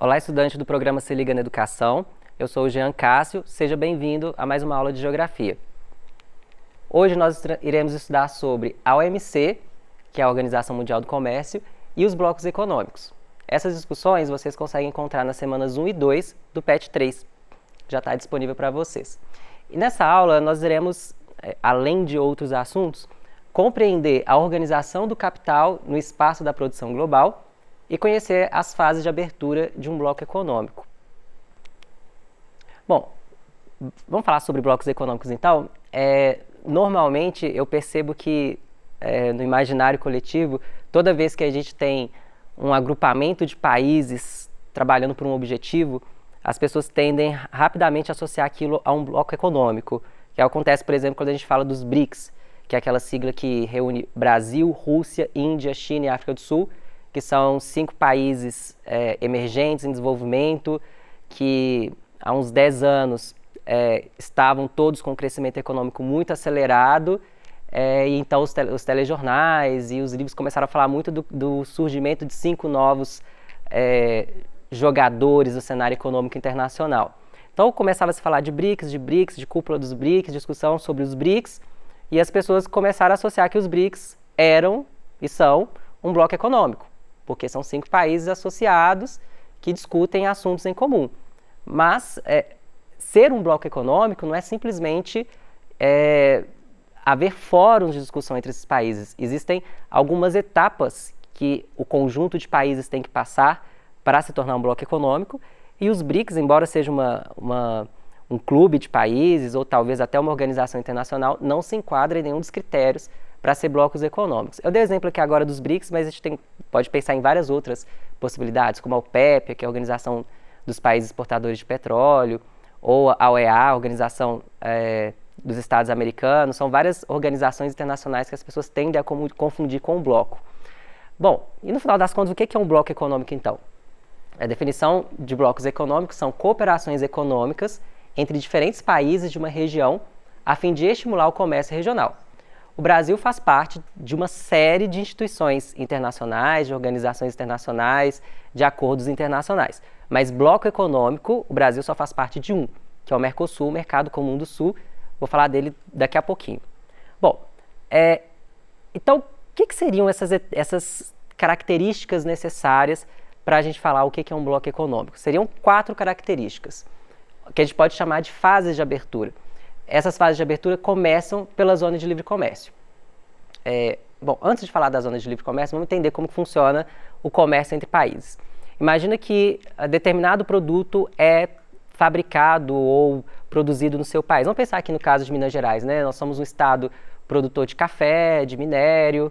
Olá, estudante do programa Se Liga na Educação. Eu sou o Jean Cássio. Seja bem-vindo a mais uma aula de Geografia. Hoje nós iremos estudar sobre a OMC, que é a Organização Mundial do Comércio, e os blocos econômicos. Essas discussões vocês conseguem encontrar nas semanas 1 e 2 do PET 3. Já está disponível para vocês. E nessa aula nós iremos, além de outros assuntos, compreender a organização do capital no espaço da produção global e conhecer as fases de abertura de um bloco econômico. Bom, vamos falar sobre blocos econômicos então? Normalmente eu percebo que no imaginário coletivo, toda vez que a gente tem um agrupamento de países trabalhando por um objetivo, as pessoas tendem rapidamente a associar aquilo a um bloco econômico, que acontece, por exemplo, quando a gente fala dos BRICS, que é aquela sigla que reúne Brasil, Rússia, Índia, China e África do Sul, que são 5 países emergentes em desenvolvimento, que há uns 10 anos estavam todos com um crescimento econômico muito acelerado, e então os telejornais e os livros começaram a falar muito do surgimento de 5 novos jogadores do cenário econômico internacional. Então começava a se falar de BRICS, de cúpula dos BRICS, discussão sobre os BRICS, e as pessoas começaram a associar que os BRICS eram e são um bloco econômico, porque são 5 países associados que discutem assuntos em comum. Mas ser um bloco econômico não é simplesmente haver fóruns de discussão entre esses países. Existem algumas etapas que o conjunto de países tem que passar para se tornar um bloco econômico, e os BRICS, embora seja um clube de países ou talvez até uma organização internacional, não se enquadra em nenhum dos critérios para ser blocos econômicos. Eu dei exemplo aqui agora dos BRICS, mas a gente pode pensar em várias outras possibilidades, como a OPEP, que é a Organização dos Países Exportadores de Petróleo, ou a OEA, a Organização dos Estados Americanos. São várias organizações internacionais que as pessoas tendem a confundir com um bloco. Bom, e no final das contas, o que é um bloco econômico então? A definição de blocos econômicos são cooperações econômicas entre diferentes países de uma região a fim de estimular o comércio regional. O Brasil faz parte de uma série de instituições internacionais, de organizações internacionais, de acordos internacionais. Mas bloco econômico, o Brasil só faz parte de um, que é o Mercosul, o Mercado Comum do Sul. Vou falar dele daqui a pouquinho. Bom, então, o que seriam essas características necessárias para a gente falar o que é um bloco econômico? Seriam 4 características, que a gente pode chamar de fases de abertura. Essas fases de abertura começam pela zona de livre comércio. Bom, antes de falar da zona de livre comércio, vamos entender como funciona o comércio entre países. Imagina que determinado produto é fabricado ou produzido no seu país. Vamos pensar aqui no caso de Minas Gerais, né? Nós somos um estado produtor de café, de minério,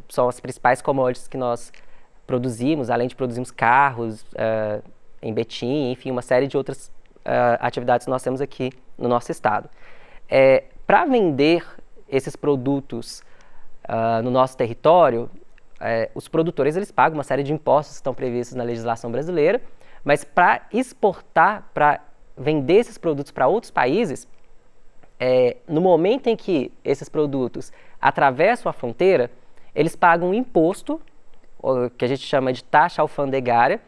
são as principais commodities que nós produzimos, além de produzirmos carros em Betim, enfim, uma série de outras atividades que nós temos aqui no nosso estado. Para vender esses produtos no nosso território, os produtores eles pagam uma série de impostos que estão previstos na legislação brasileira, mas para exportar, para vender esses produtos para outros países, no momento em que esses produtos atravessam a fronteira, eles pagam um imposto, que a gente chama de taxa alfandegária,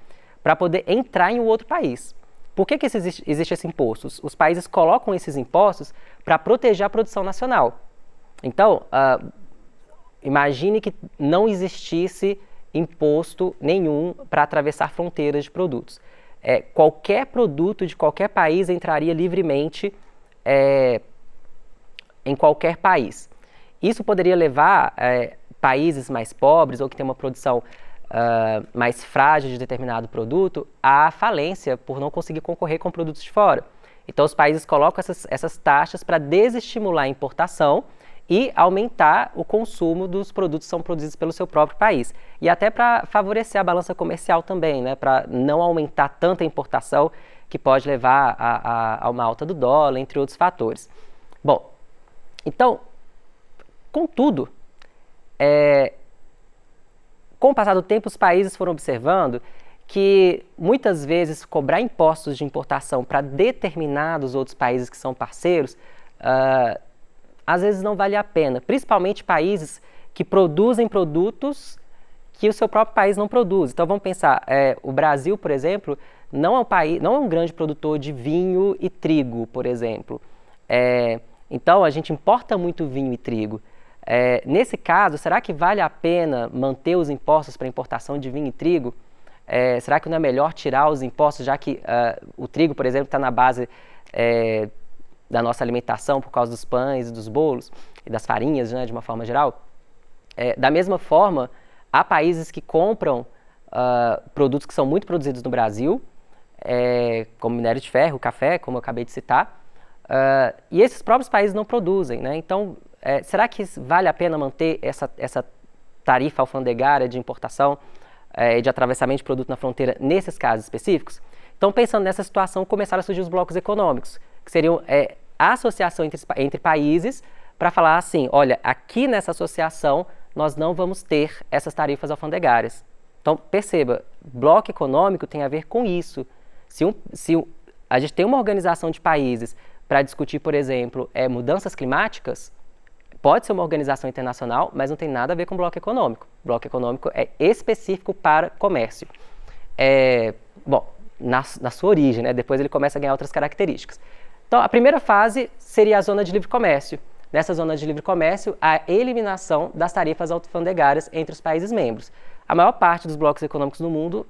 para poder entrar em um outro país. Por que existe esse imposto? Os países colocam esses impostos para proteger a produção nacional. Então, imagine que não existisse imposto nenhum para atravessar fronteiras de produtos. Qualquer produto de qualquer país entraria livremente em qualquer país. Isso poderia levar países mais pobres ou que têm uma produção mais frágil de determinado produto à falência por não conseguir concorrer com produtos de fora. Então os países colocam essas taxas para desestimular a importação e aumentar o consumo dos produtos que são produzidos pelo seu próprio país. E até para favorecer a balança comercial também, né? Para não aumentar tanta importação que pode levar a uma alta do dólar, entre outros fatores. Bom, então, contudo, com o passar do tempo, os países foram observando que, muitas vezes, cobrar impostos de importação para determinados outros países que são parceiros, às vezes não vale a pena, principalmente países que produzem produtos que o seu próprio país não produz. Então vamos pensar, o Brasil, por exemplo, não é um país, não é um grande produtor de vinho e trigo, por exemplo. Então a gente importa muito vinho e trigo. Nesse caso, será que vale a pena manter os impostos para importação de vinho e trigo? Será que não é melhor tirar os impostos, já que o trigo, por exemplo, está na base da nossa alimentação por causa dos pães e dos bolos e das farinhas, né, de uma forma geral? Da mesma forma, há países que compram produtos que são muito produzidos no Brasil, como minério de ferro, café, como eu acabei de citar, e esses próprios países não produzem, né? Então, será que vale a pena manter essa tarifa alfandegária de importação e de atravessamento de produto na fronteira nesses casos específicos? Então, pensando nessa situação, começaram a surgir os blocos econômicos, que seriam a associação entre países para falar assim, olha, aqui nessa associação nós não vamos ter essas tarifas alfandegárias. Então, perceba, bloco econômico tem a ver com isso. Se a gente tem uma organização de países para discutir, por exemplo, mudanças climáticas, pode ser uma organização internacional, mas não tem nada a ver com bloco econômico. Bloco econômico é específico para comércio. Bom, na sua origem, né? Depois ele começa a ganhar outras características. Então, a primeira fase seria a zona de livre comércio. Nessa zona de livre comércio, a eliminação das tarifas alfandegárias entre os países membros. A maior parte dos blocos econômicos do mundo,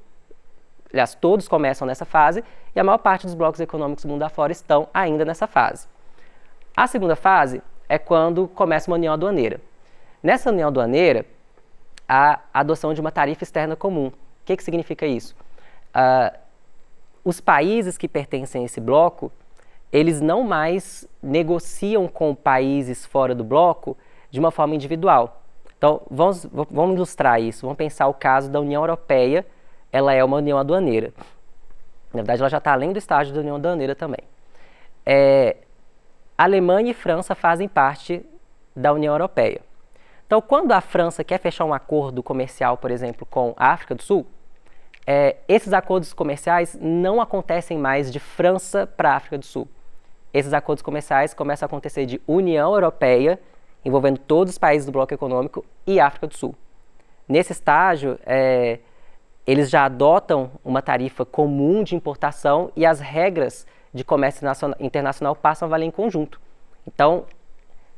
aliás, todos começam nessa fase, e a maior parte dos blocos econômicos do mundo afora estão ainda nessa fase. A segunda fase é quando começa uma união aduaneira. Nessa união aduaneira, a adoção de uma tarifa externa comum. O que significa isso? Os países que pertencem a esse bloco, eles não mais negociam com países fora do bloco de uma forma individual. Então, vamos ilustrar isso. Vamos pensar o caso da União Europeia. Ela é uma união aduaneira. Na verdade, ela já está além do estágio da união aduaneira também. Alemanha e França fazem parte da União Europeia. Então, quando a França quer fechar um acordo comercial, por exemplo, com a África do Sul, esses acordos comerciais não acontecem mais de França para a África do Sul. Esses acordos comerciais começam a acontecer de União Europeia, envolvendo todos os países do bloco econômico, e África do Sul. Nesse estágio, eles já adotam uma tarifa comum de importação e as regras de comércio internacional passam a valer em conjunto. Então,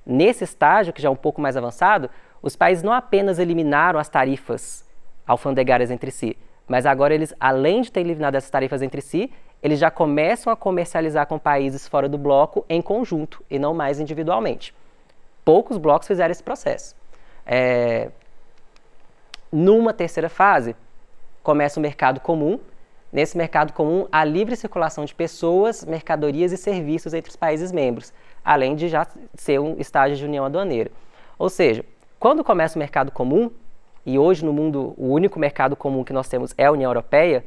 nesse estágio, que já é um pouco mais avançado, os países não apenas eliminaram as tarifas alfandegárias entre si, mas agora eles, além de ter eliminado essas tarifas entre si, eles já começam a comercializar com países fora do bloco em conjunto e não mais individualmente. Poucos blocos fizeram esse processo. Numa terceira fase, começa o mercado comum. Nesse mercado comum, há livre circulação de pessoas, mercadorias e serviços entre os países membros, além de já ser um estágio de união aduaneira. Ou seja, quando começa o mercado comum, e hoje no mundo o único mercado comum que nós temos é a União Europeia,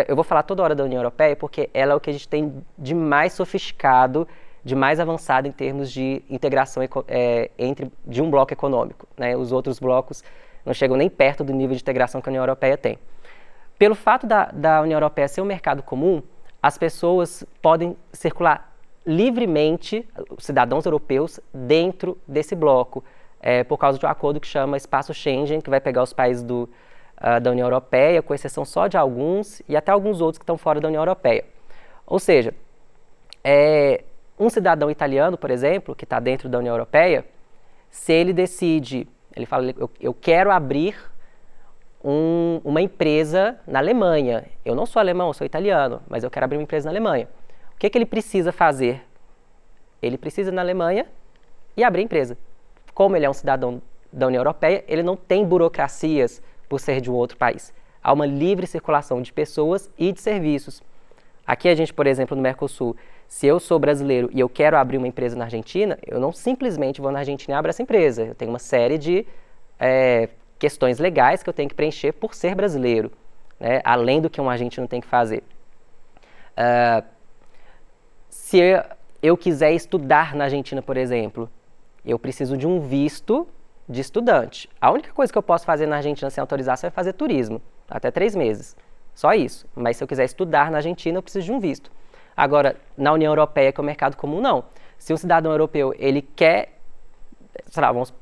eu vou falar toda hora da União Europeia porque ela é o que a gente tem de mais sofisticado, de mais avançado em termos de integração de um bloco econômico, né? Os outros blocos não chegam nem perto do nível de integração que a União Europeia tem. Pelo fato da União Europeia ser um mercado comum, as pessoas podem circular livremente, os cidadãos europeus, dentro desse bloco, por causa de um acordo que chama Espaço Schengen, que vai pegar os países da União Europeia, com exceção só de alguns, e até alguns outros que estão fora da União Europeia. Ou seja, um cidadão italiano, por exemplo, que está dentro da União Europeia, se ele decide, ele fala, eu quero abrir uma empresa na Alemanha. Eu não sou alemão, eu sou italiano, mas eu quero abrir uma empresa na Alemanha. O que ele precisa fazer? Ele precisa ir na Alemanha e abrir a empresa. Como ele é um cidadão da União Europeia, ele não tem burocracias por ser de um outro país. Há uma livre circulação de pessoas e de serviços. Aqui a gente, por exemplo, no Mercosul, se eu sou brasileiro e eu quero abrir uma empresa na Argentina, eu não simplesmente vou na Argentina e abro essa empresa. Eu tenho uma série de questões legais que eu tenho que preencher por ser brasileiro, né? Além do que um argentino tem que fazer. Se eu quiser estudar na Argentina, por exemplo, eu preciso de um visto de estudante. A única coisa que eu posso fazer na Argentina sem autorização é fazer turismo, até 3 meses. Só isso. Mas se eu quiser estudar na Argentina, eu preciso de um visto. Agora, na União Europeia, que é o mercado comum, não. Se um cidadão europeu, ele quer, sei lá, vamos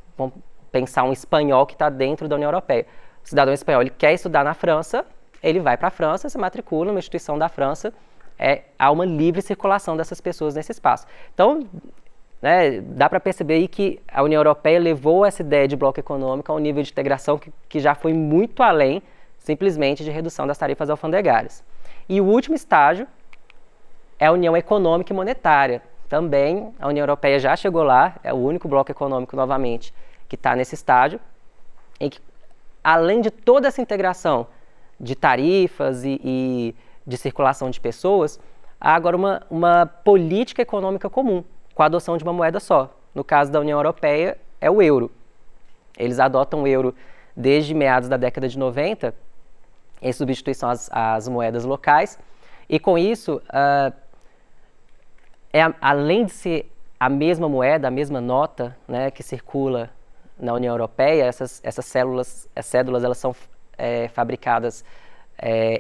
pensar um espanhol que está dentro da União Europeia. O cidadão espanhol ele quer estudar na França, ele vai para a França, se matricula numa instituição da França, há uma livre circulação dessas pessoas nesse espaço. Então, né, dá para perceber aí que a União Europeia levou essa ideia de bloco econômico a um nível de integração que já foi muito além, simplesmente, de redução das tarifas alfandegárias. E o último estágio é a União Econômica e Monetária. Também a União Europeia já chegou lá, é o único bloco econômico, novamente, que está nesse estágio, em que, além de toda essa integração de tarifas e de circulação de pessoas, há agora uma política econômica comum, com a adoção de uma moeda só. No caso da União Europeia, é o euro. Eles adotam o euro desde meados da década de 90, em substituição às moedas locais, e com isso, além de ser a mesma moeda, a mesma nota, né, que circula na União Europeia, essas cédulas elas são fabricadas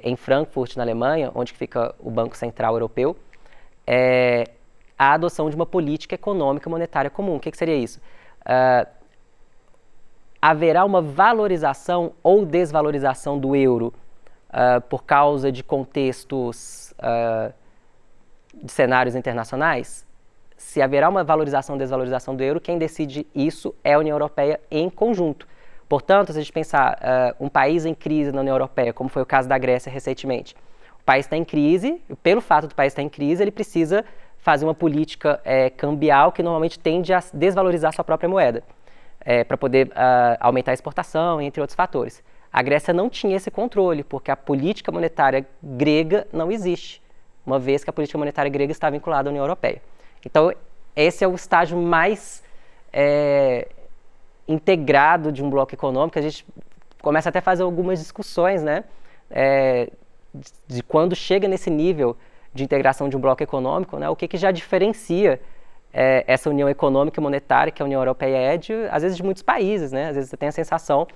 em Frankfurt, na Alemanha, onde fica o Banco Central Europeu, a adoção de uma política econômica monetária comum. O que seria isso? Haverá uma valorização ou desvalorização do euro por causa de contextos de cenários internacionais? Se haverá uma valorização ou desvalorização do euro, quem decide isso é a União Europeia em conjunto. Portanto, se a gente pensar um país em crise na União Europeia, como foi o caso da Grécia recentemente, o país está em crise, e pelo fato do país estar em crise, ele precisa fazer uma política cambial que normalmente tende a desvalorizar sua própria moeda, para poder aumentar a exportação, entre outros fatores. A Grécia não tinha esse controle, porque a política monetária grega não existe, uma vez que a política monetária grega está vinculada à União Europeia. Então, esse é o estágio mais integrado de um bloco econômico. A gente começa até a fazer algumas discussões, né, de quando chega nesse nível de integração de um bloco econômico, né, o que já diferencia essa união econômica e monetária que a União Europeia às vezes, de muitos países, né? Às vezes você tem a sensação,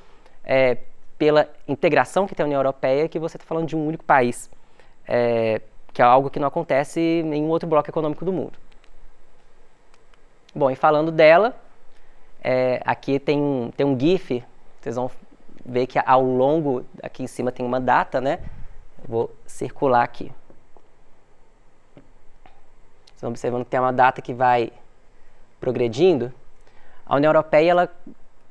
pela integração que tem a União Europeia, que você está falando de um único país, que é algo que não acontece em nenhum outro bloco econômico do mundo. Bom, e falando dela, aqui tem um GIF, vocês vão ver que ao longo, aqui em cima tem uma data, né? Vou circular aqui. Vocês estão observando que tem uma data que vai progredindo. A União Europeia ela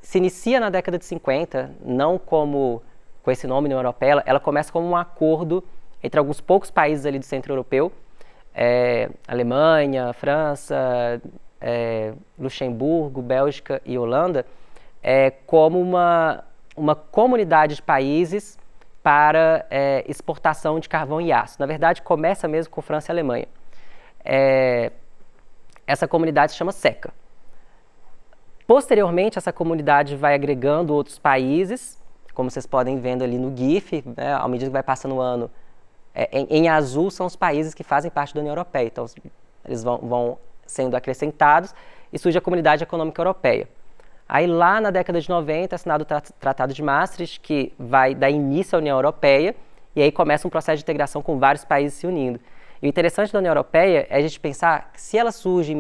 se inicia na década de 50, não com esse nome União Europeia, ela começa como um acordo entre alguns poucos países ali do centro europeu, Alemanha, França, Luxemburgo, Bélgica e Holanda, como uma comunidade de países para exportação de carvão e aço. Na verdade, começa mesmo com França e Alemanha. Essa comunidade se chama SECA. Posteriormente, essa comunidade vai agregando outros países, como vocês podem vendo ali no GIF, né, à medida que vai passando o ano. Em azul são os países que fazem parte da União Europeia, então eles vão sendo acrescentados e surge a Comunidade Econômica Europeia. Aí lá na década de 90 é assinado o Tratado de Maastricht, que vai dar início à União Europeia, e aí começa um processo de integração com vários países se unindo. E o interessante da União Europeia é a gente pensar que se ela surge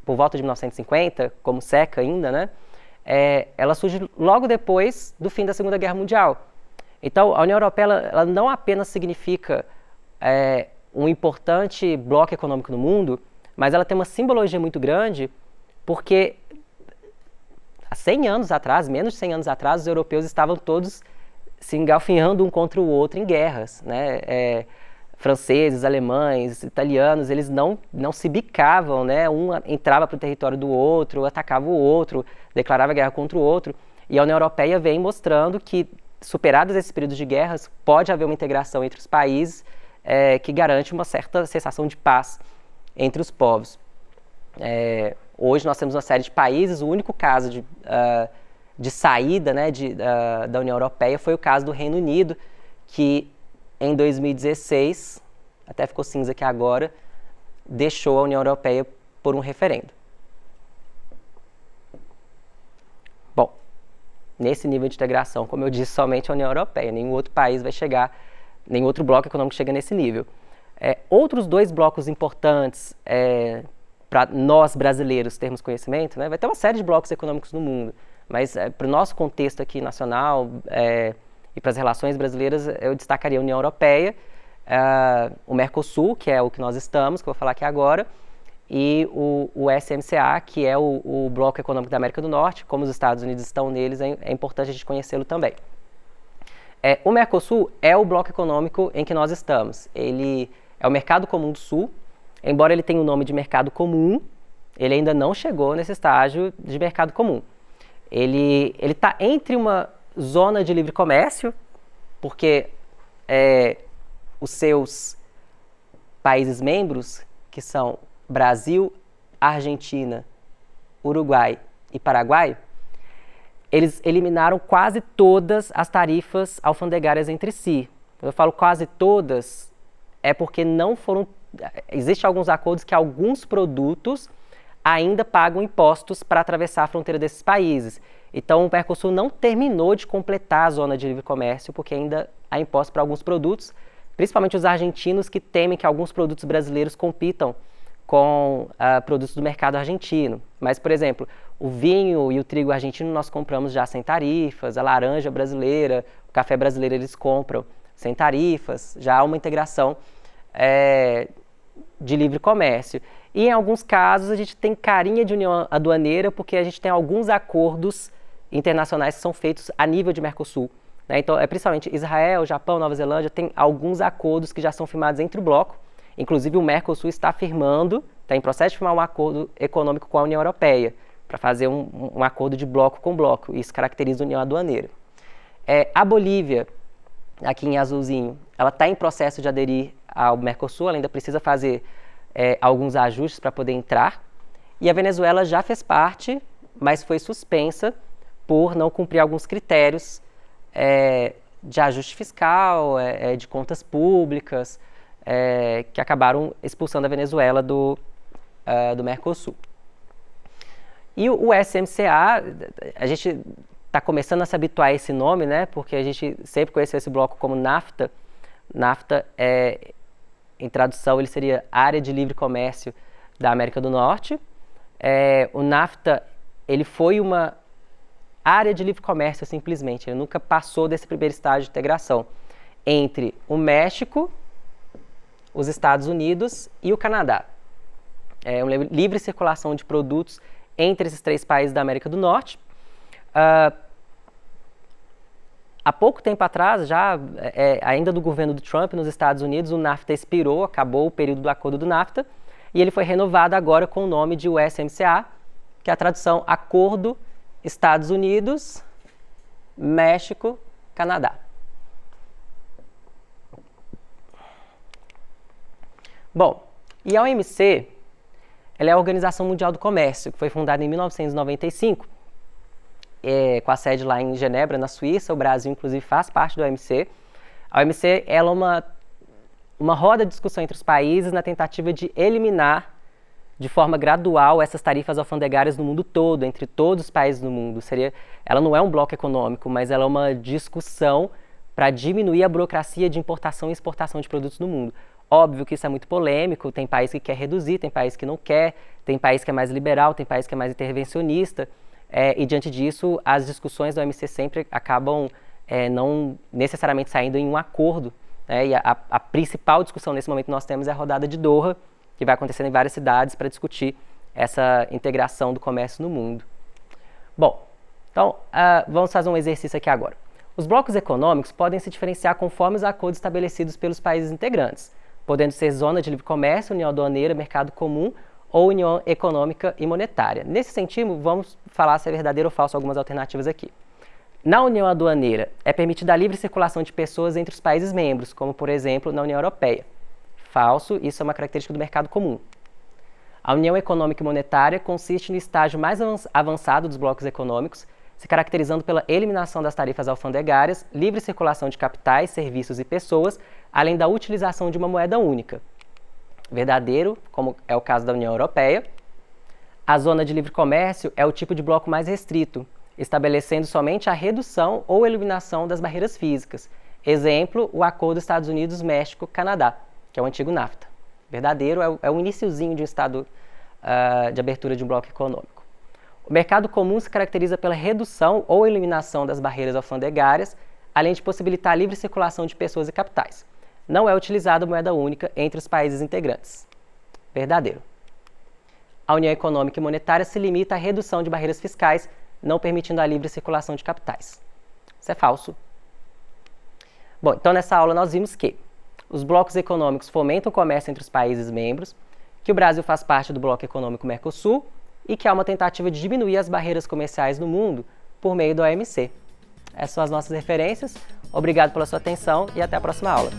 por volta de 1950, como SECA ainda, né, ela surge logo depois do fim da Segunda Guerra Mundial. Então, a União Europeia ela não apenas significa um importante bloco econômico no mundo, mas ela tem uma simbologia muito grande, porque há 100 anos atrás, menos de 100 anos atrás, os europeus estavam todos se engalfinhando um contra o outro em guerras, né? Franceses, alemães, italianos, eles não se bicavam, né? Um entrava para o território do outro, atacava o outro, declarava guerra contra o outro. E a União Europeia vem mostrando que, superados esses períodos de guerras, pode haver uma integração entre os países que garante uma certa sensação de paz entre os povos. Hoje nós temos uma série de países, o único caso de saída, né, da União Europeia foi o caso do Reino Unido, que em 2016, até ficou cinza aqui agora, deixou a União Europeia por um referendo. Bom, nesse nível de integração, como eu disse, somente a União Europeia, nenhum outro país vai chegar, nenhum outro bloco econômico chega nesse nível. Outros dois blocos importantes para nós brasileiros termos conhecimento, né, vai ter uma série de blocos econômicos no mundo, Mas para o nosso contexto aqui nacional e para as relações brasileiras, eu destacaria a União Europeia, o Mercosul, que é o que nós estamos, que eu vou falar aqui agora, e o SMCA, que é o Bloco Econômico da América do Norte. Como os Estados Unidos estão neles, é importante a gente conhecê-lo também. O Mercosul é o bloco econômico em que nós estamos. Ele é o Mercado Comum do Sul. Embora ele tenha o nome de Mercado Comum, ele ainda não chegou nesse estágio de Mercado Comum. Ele está entre uma zona de livre comércio, porque os seus países membros, que são Brasil, Argentina, Uruguai e Paraguai, eles eliminaram quase todas as tarifas alfandegárias entre si. Eu falo quase todas, porque não foram... Existem alguns acordos que alguns produtos ainda pagam impostos para atravessar a fronteira desses países. Então, o Mercosul não terminou de completar a zona de livre comércio, porque ainda há impostos para alguns produtos, principalmente os argentinos, que temem que alguns produtos brasileiros compitam com produtos do mercado argentino. Mas, por exemplo, o vinho e o trigo argentino nós compramos já sem tarifas, a laranja brasileira, o café brasileiro eles compram sem tarifas, já há uma integração de livre comércio. E em alguns casos a gente tem carinha de união aduaneira, porque a gente tem alguns acordos internacionais que são feitos a nível de Mercosul. Né? Então, principalmente Israel, Japão, Nova Zelândia, tem alguns acordos que já são firmados entre o bloco. Inclusive o Mercosul está em processo de firmar um acordo econômico com a União Europeia, para fazer um acordo de bloco com bloco. Isso caracteriza a união aduaneira. A Bolívia, aqui em azulzinho, ela está em processo de aderir ao Mercosul, ela ainda precisa fazer alguns ajustes para poder entrar. E a Venezuela já fez parte, mas foi suspensa por não cumprir alguns critérios de ajuste fiscal, de contas públicas, que acabaram expulsando a Venezuela do Mercosul. E o SMCA, a gente está começando a se habituar a esse nome, né? Porque a gente sempre conheceu esse bloco como NAFTA. NAFTA, em tradução, ele seria Área de Livre Comércio da América do Norte. O NAFTA, ele foi uma área de livre comércio, simplesmente. Ele nunca passou desse primeiro estágio de integração entre o México, os Estados Unidos e o Canadá. Uma livre circulação de produtos entre esses três países da América do Norte. Há pouco tempo atrás, ainda do governo do Trump nos Estados Unidos, o NAFTA expirou, acabou o período do acordo do NAFTA, e ele foi renovado agora com o nome de USMCA, que é a tradução Acordo Estados Unidos, México, Canadá. Bom, e a OMC, ela é a Organização Mundial do Comércio, que foi fundada em 1995, com a sede lá em Genebra, na Suíça. O Brasil, inclusive, faz parte da OMC. A OMC ela é uma roda de discussão entre os países na tentativa de eliminar, de forma gradual, essas tarifas alfandegárias no mundo todo, entre todos os países do mundo. Ela não é um bloco econômico, mas ela é uma discussão para diminuir a burocracia de importação e exportação de produtos no mundo. Óbvio que isso é muito polêmico, tem país que quer reduzir, tem país que não quer, tem país que é mais liberal, tem país que é mais intervencionista, e diante disso, as discussões da OMC sempre acabam não necessariamente saindo em um acordo, né? E a principal discussão nesse momento que nós temos é a rodada de Doha, que vai acontecer em várias cidades para discutir essa integração do comércio no mundo. Bom, então vamos fazer um exercício aqui agora. Os blocos econômicos podem se diferenciar conforme os acordos estabelecidos pelos países integrantes, podendo ser zona de livre comércio, união aduaneira, mercado comum ou união econômica e monetária. Nesse sentido, vamos falar se é verdadeiro ou falso algumas alternativas aqui. Na união aduaneira, é permitida a livre circulação de pessoas entre os países membros, como, por exemplo, na União Europeia. Falso, isso é uma característica do mercado comum. A união econômica e monetária consiste no estágio mais avançado dos blocos econômicos, se caracterizando pela eliminação das tarifas alfandegárias, livre circulação de capitais, serviços e pessoas, além da utilização de uma moeda única. Verdadeiro, como é o caso da União Europeia. A zona de livre comércio é o tipo de bloco mais restrito, estabelecendo somente a redução ou eliminação das barreiras físicas. Exemplo, o Acordo Estados Unidos-México-Canadá, que é o antigo NAFTA. Verdadeiro é o iniciozinho de um estado de abertura de um bloco econômico. O mercado comum se caracteriza pela redução ou eliminação das barreiras alfandegárias, além de possibilitar a livre circulação de pessoas e capitais. Não é utilizada moeda única entre os países integrantes. Verdadeiro. A União Econômica e Monetária se limita à redução de barreiras fiscais, não permitindo a livre circulação de capitais. Isso é falso. Bom, então nessa aula nós vimos que os blocos econômicos fomentam o comércio entre os países membros, que o Brasil faz parte do bloco econômico Mercosul e que há uma tentativa de diminuir as barreiras comerciais no mundo por meio da OMC. Essas são as nossas referências. Obrigado pela sua atenção e até a próxima aula.